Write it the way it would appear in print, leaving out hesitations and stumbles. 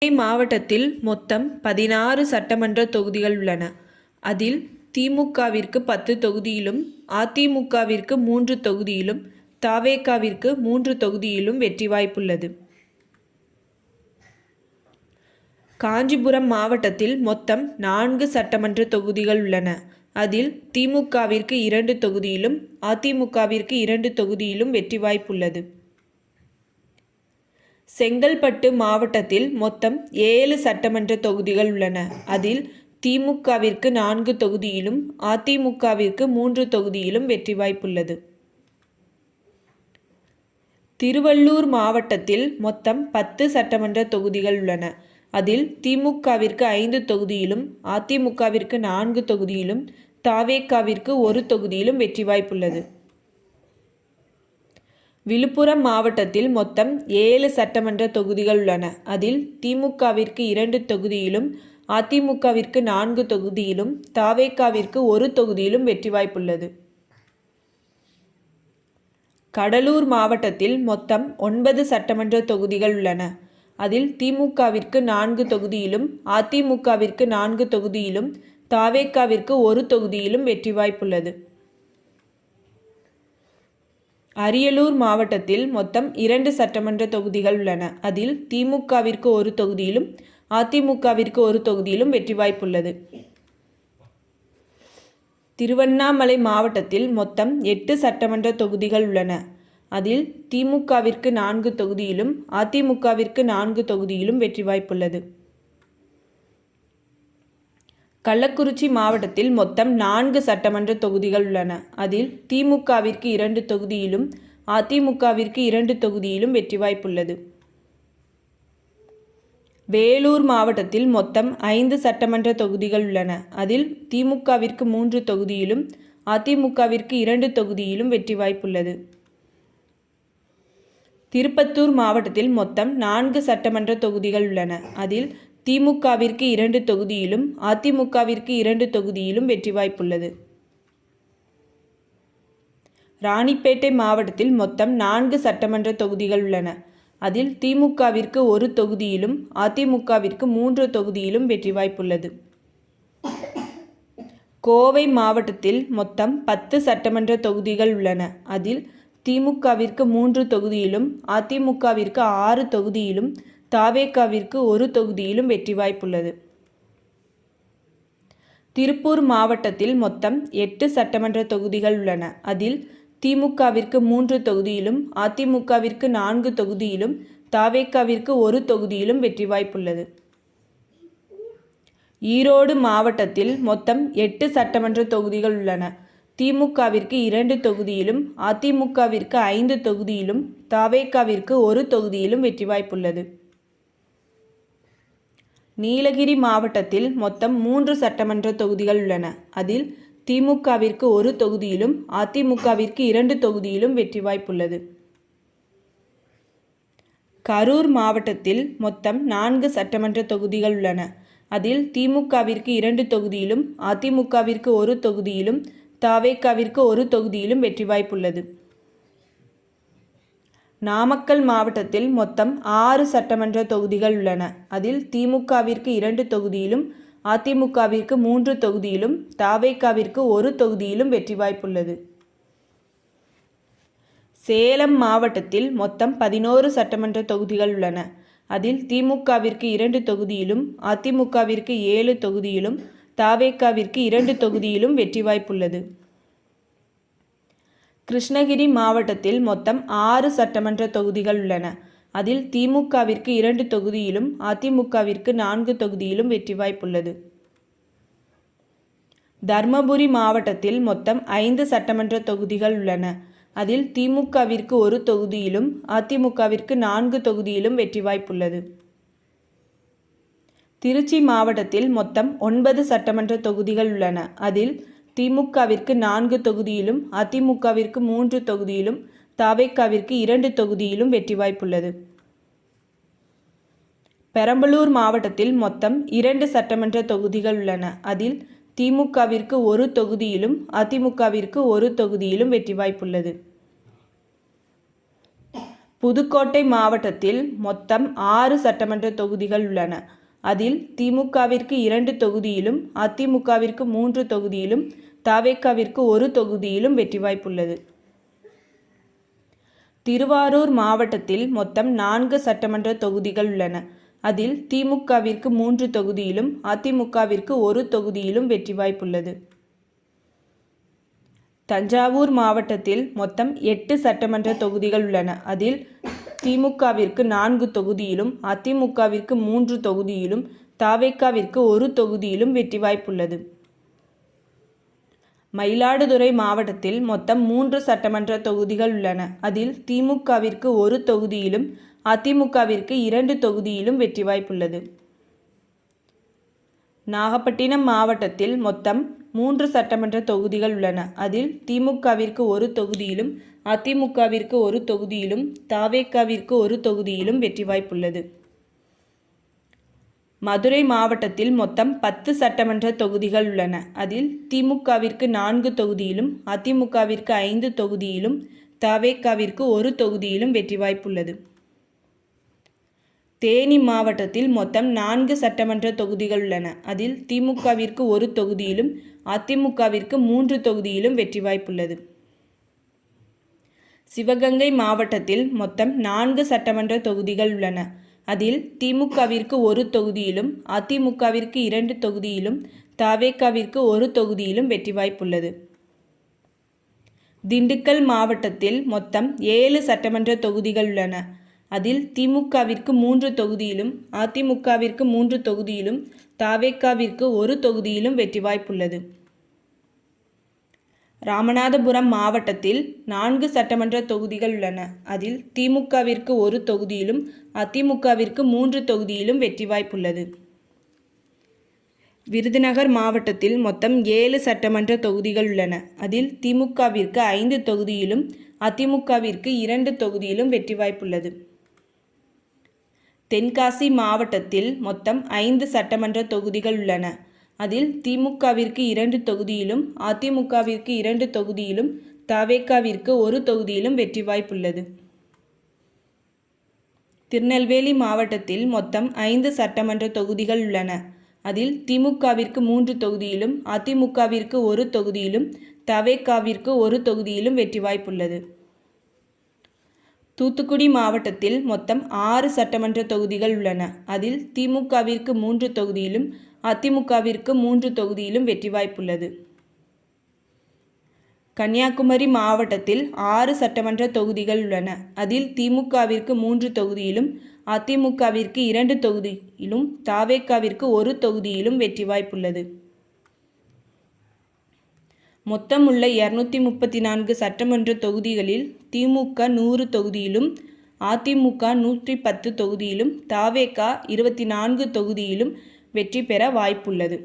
சென்னை மாவட்டத்தில் மொத்தம் 16 சட்டமன்ற தொகுதிகள் உள்ளன. அதில் திமுகவிற்கு 10 தொகுதியிலும், அதிமுகவிற்கு 3 தொகுதியிலும், தவேகாவிற்கு 3 தொகுதியிலும் வெற்றி வாய்ப்புள்ளது. காஞ்சிபுரம் மாவட்டத்தில் மொத்தம் 4 சட்டமன்ற தொகுதிகள் உள்ளன. அதில் திமுகவிற்கு 2 தொகுதியிலும், அதிமுகவிற்கு 2 தொகுதியிலும் வெற்றி வாய்ப்புள்ளது. செங்கல்பட்டு மாவட்டத்தில் மொத்தம் 7 சட்டமன்ற தொகுதிகள் உள்ளன. அதில் திமுகவிற்கு 4 தொகுதியிலும், அதிமுகவிற்கு 3 தொகுதியிலும் வெற்றி வாய்ப்புள்ளது. திருவள்ளூர் மாவட்டத்தில் மொத்தம் 10 சட்டமன்ற தொகுதிகள் உள்ளன. அதில் திமுகவிற்கு 5 தொகுதியிலும், அதிமுகவிற்கு 4 தொகுதியிலும், தவேகாவிற்கு 1 தொகுதியிலும் வெற்றி வாய்ப்புள்ளது. விழுப்புரம் மாவட்டத்தில் மொத்தம் 7 சட்டமன்ற தொகுதிகள் உள்ளன. அதில் திமுகவிற்கு 2 தொகுதியிலும், அதிமுகவிற்கு 4 தொகுதியிலும், தவேகாவிற்கு 1 தொகுதியிலும் வெற்றி வாய்ப்புள்ளது. கடலூர் மாவட்டத்தில் மொத்தம் 9 சட்டமன்ற தொகுதிகள் உள்ளன. அதில் திமுகவிற்கு 4 தொகுதியிலும், அதிமுகவிற்கு 4 தொகுதியிலும், தவேகாவிற்கு 1 தொகுதியிலும் வெற்றி வாய்ப்புள்ளது. அரியலூர் மாவட்டத்தில் மொத்தம் 2 சட்டமன்ற தொகுதிகள் உள்ளன. அதில் திமுகவிற்கு 1 தொகுதியிலும், அதிமுகவிற்கு 1 தொகுதியிலும் வெற்றி வாய்ப்புள்ளது. திருவண்ணாமலை மாவட்டத்தில் மொத்தம் 8 சட்டமன்ற தொகுதிகள் உள்ளன. அதில் திமுகவிற்கு 4 தொகுதியிலும், அதிமுகவிற்கு 4 தொகுதியிலும் வெற்றி வாய்ப்புள்ளது. கள்ளக்குறிச்சி மாவட்டத்தில் மொத்தம் 4 சட்டமன்ற தொகுதிகள் உள்ளன. அதில் திமுகவிற்கு 2 தொகுதியிலும், அதிமுகவிற்கு 2 தொகுதியிலும் வெற்றி வாய்ப்புள்ளது. வேலூர் மாவட்டத்தில் மொத்தம் 5 சட்டமன்ற தொகுதிகள் உள்ளன. அதில் திமுகவிற்கு 3 தொகுதியிலும், அதிமுகவிற்கு 2 தொகுதியிலும் வெற்றி வாய்ப்புள்ளது. திருப்பத்தூர் மாவட்டத்தில் மொத்தம் 4 சட்டமன்ற தொகுதிகள் உள்ளன. அதில் திமுகவிற்கு 2 தொகுதியிலும், அதிமுகவிற்கு 2 தொகுதியிலும் வெற்றி வாய்ப்புள்ளது. ராணிப்பேட்டை மாவட்டத்தில் மொத்தம் 4 சட்டமன்ற தொகுதிகள் உள்ளன. அதில் திமுகவிற்கு 1 தொகுதியிலும், அதிமுகவிற்கு 3 தொகுதியிலும் வெற்றி வாய்ப்புள்ளது. கோவை மாவட்டத்தில் மொத்தம் 10 சட்டமன்ற தொகுதிகள் உள்ளன. அதில் திமுகவிற்கு 3 தொகுதியிலும், அதிமுகவிற்கு 6 தொகுதியிலும், தவேகாவிற்கு 1 தொகுதியிலும் வெற்றி வாய்ப்புள்ளது. திருப்பூர் மாவட்டத்தில் மொத்தம் 8 சட்டமன்ற தொகுதிகள் உள்ளன. அதில் திமுகவிற்கு 3 தொகுதியிலும், அதிமுகவிற்கு 4 தொகுதியிலும், தவேகாவிற்கு 1 தொகுதியிலும் வெற்றி வாய்ப்புள்ளது. ஈரோடு மாவட்டத்தில் மொத்தம் 8 சட்டமன்ற தொகுதிகள் உள்ளன. திமுகவிற்கு 2 தொகுதியிலும், அதிமுகவிற்கு 5 தொகுதியிலும், தவேகாவிற்கு 1 தொகுதியிலும் வெற்றி வாய்ப்புள்ளது. நீலகிரி மாவட்டத்தில் மொத்தம் 3 சட்டமன்ற தொகுதிகள் உள்ளன. அதில் திமுகவிற்கு 1 தொகுதியிலும், அதிமுகவிற்கு 2 தொகுதியிலும் வெற்றி வாய்ப்புள்ளது. கரூர் மாவட்டத்தில் மொத்தம் 4 சட்டமன்ற தொகுதிகள் உள்ளன. அதில் திமுகவிற்கு 2 தொகுதியிலும், அதிமுகவிற்கு 1 தொகுதியிலும், தவேகாவிற்கு 1 தொகுதியிலும் வெற்றி வாய்ப்புள்ளது. நாமக்கல் மாவட்டத்தில் மொத்தம் 6 சட்டமன்ற தொகுதிகள் உள்ளன. அதில் திமுகவிற்கு 2 தொகுதியிலும், அதிமுகவிற்கு 3 தொகுதியிலும், தவேகாவிற்கு 1 தொகுதியிலும் வெற்றி வாய்ப்புள்ளது. சேலம் மாவட்டத்தில் மொத்தம் 11 சட்டமன்ற தொகுதிகள் உள்ளன. அதில் திமுகவிற்கு 2 தொகுதியிலும், அதிமுகவிற்கு 7 தொகுதியிலும், தவேகாவிற்கு 2 தொகுதியிலும் வெற்றி வாய்ப்புள்ளது. கிருஷ்ணகிரி மாவட்டத்தில் மொத்தம் 6 சட்டமன்ற தொகுதிகள் உள்ளன. அதில் திமுகவிற்கு 2 தொகுதியிலும், அதிமுகவிற்கு 4 தொகுதியிலும் வெற்றி வாய்ப்புள்ளது. தர்மபுரி மாவட்டத்தில் மொத்தம் 5 சட்டமன்ற தொகுதிகள் உள்ளன. அதில் திமுகவிற்கு 1 தொகுதியிலும், அதிமுகவிற்கு 4 தொகுதியிலும் வெற்றி வாய்ப்புள்ளது. திருச்சி மாவட்டத்தில் மொத்தம் 9 சட்டமன்ற தொகுதிகள் உள்ளன. அதில் திமுகவிற்கு 4 தொகுதியிலும், அதிமுகவிற்கு 3 தொகுதியிலும், தவேகாவிற்கு 2 தொகுதியிலும் வெற்றி வாய்ப்புள்ளது. பெரம்பலூர் மாவட்டத்தில் மொத்தம் 2 சட்டமன்ற தொகுதிகள் உள்ளன. அதில் திமுகவிற்கு 1 தொகுதியிலும், அதிமுகவிற்கு 1 தொகுதியிலும் வெற்றி வாய்ப்புள்ளது. புதுக்கோட்டை மாவட்டத்தில் மொத்தம் 6 சட்டமன்ற தொகுதிகள் உள்ளன. அதில் திமுகவிற்கு 2 தொகுதியிலும், அதிமுகவிற்கு 3 தொகுதியிலும், தவேகாவிற்கு 1 தொகுதியிலும் வெற்றி வாய்ப்புள்ளது. திருவாரூர் மாவட்டத்தில் மொத்தம் 4 சட்டமன்ற தொகுதிகள் உள்ளன. அதில் திமுகவிற்கு 3 தொகுதியிலும், அதிமுகவிற்கு 1 தொகுதியிலும் வெற்றி வாய்ப்புள்ளது. தஞ்சாவூர் மாவட்டத்தில் மொத்தம் 8 சட்டமன்ற தொகுதிகள் உள்ளன. அதில் திமுகவிற்கு 4 தொகுதியிலும், அதிமுகவிற்கு 3 தொகுதியிலும், தவேகாவிற்கு 1 தொகுதியிலும் வெற்றி வாய்ப்புள்ளது. மயிலாடுதுறை மாவட்டத்தில் மொத்தம் 3 சட்டமன்ற தொகுதிகள் உள்ளன. அதில் திமுகவிற்கு 1 தொகுதியிலும், அதிமுகவிற்கு 2 தொகுதியிலும் வெற்றி வாய்ப்புள்ளது. நாகப்பட்டினம் மாவட்டத்தில் மொத்தம் 3 சட்டமன்ற தொகுதிகள் உள்ளன. அதில் திமுகவிற்கு 1 தொகுதியிலும், அதிமுகவிற்கு 1 தொகுதியிலும், தவேகாவிற்கு 1 தொகுதியிலும் வெற்றி வாய்ப்புள்ளது. மதுரை மாவட்டத்தில் மொத்தம் 10 சட்டமன்ற தொகுதிகள் உள்ளன. அதில் திமுகவிற்கு 4 தொகுதியிலும், அதிமுகவிற்கு 5 தொகுதியிலும், தவேகாவிற்கு 1 தொகுதியிலும் வெற்றி வாய்ப்புள்ளது. தேனி மாவட்டத்தில் மொத்தம் 4 சட்டமன்ற தொகுதிகள் உள்ளன. அதில் திமுகவிற்கு 1 தொகுதியிலும், அதிமுகவிற்கு 3 தொகுதியிலும் வெற்றி வாய்ப்புள்ளது. சிவகங்கை மாவட்டத்தில் மொத்தம் 4 சட்டமன்ற தொகுதிகள் உள்ளன. அதில் திமுகவிற்கு 1 தொகுதியிலும், அதிமுகவிற்கு 2 தொகுதியிலும், தவேகாவிற்கு 1 தொகுதியிலும் வெற்றி வாய்ப்புள்ளது. திண்டுக்கல் மாவட்டத்தில் மொத்தம் 7 சட்டமன்ற தொகுதிகள் உள்ளன. அதில் திமுகவிற்கு 3 தொகுதியிலும், அதிமுகவிற்கு 3 தொகுதியிலும், தவேகாவிற்கு 1 தொகுதியிலும் வெற்றி வாய்ப்புள்ளது. ராமநாதபுரம் மாவட்டத்தில் 4 சட்டமன்ற தொகுதிகள் உள்ளன. அதில் திமுகவிற்கு 1 தொகுதியிலும், அதிமுகவிற்கு 3 தொகுதியிலும் வெற்றி வாய்ப்புள்ளது. விருதுநகர் மாவட்டத்தில் மொத்தம் 7 சட்டமன்ற தொகுதிகள் உள்ளன. அதில் திமுகவிற்கு 5 தொகுதியிலும், அதிமுகவிற்கு 2 தொகுதியிலும் வெற்றி வாய்ப்புள்ளது. தென்காசி மாவட்டத்தில் மொத்தம் 5 சட்டமன்ற தொகுதிகள் உள்ளன. அதில் திமுகவிற்கு 2 தொகுதியிலும், அதிமுகவிற்கு 2 தொகுதியிலும், தவேகாவிற்கு 1 தொகுதியிலும் வெற்றி வாய்ப்புள்ளது. திருநெல்வேலி மாவட்டத்தில் மொத்தம் 5 சட்டமன்ற தொகுதிகள் உள்ளன. அதில் திமுகவிற்கு 3 தொகுதியிலும், அதிமுகவிற்கு 1 தொகுதியிலும், தவேகாவிற்கு 1 தொகுதியிலும் வெற்றி வாய்ப்புள்ளது. தூத்துக்குடி மாவட்டத்தில் மொத்தம் 6 சட்டமன்ற தொகுதிகள் உள்ளன. அதில் திமுகவிற்கு 3 தொகுதியிலும், அதிமுகவிற்கு 3 தொகுதியிலும் வெற்றி வாய்ப்புள்ளது. கன்னியாகுமரி மாவட்டத்தில் 6 சட்டமன்ற தொகுதிகள் உள்ளன. அதில் திமுகவிற்கு 3 தொகுதியிலும், அதிமுகவிற்கு 2 தொகுதியிலும், தவேகாவிற்கு 1 தொகுதியிலும் வெற்றி வாய்ப்புள்ளது. மொத்தம் உள்ள 234 சட்டமன்ற தொகுதிகளில் திமுக 100 தொகுதியிலும், அதிமுக 110 தொகுதியிலும், தவேகா 24 தொகுதியிலும் வெற்றி பெற வாய்ப்புள்ளது.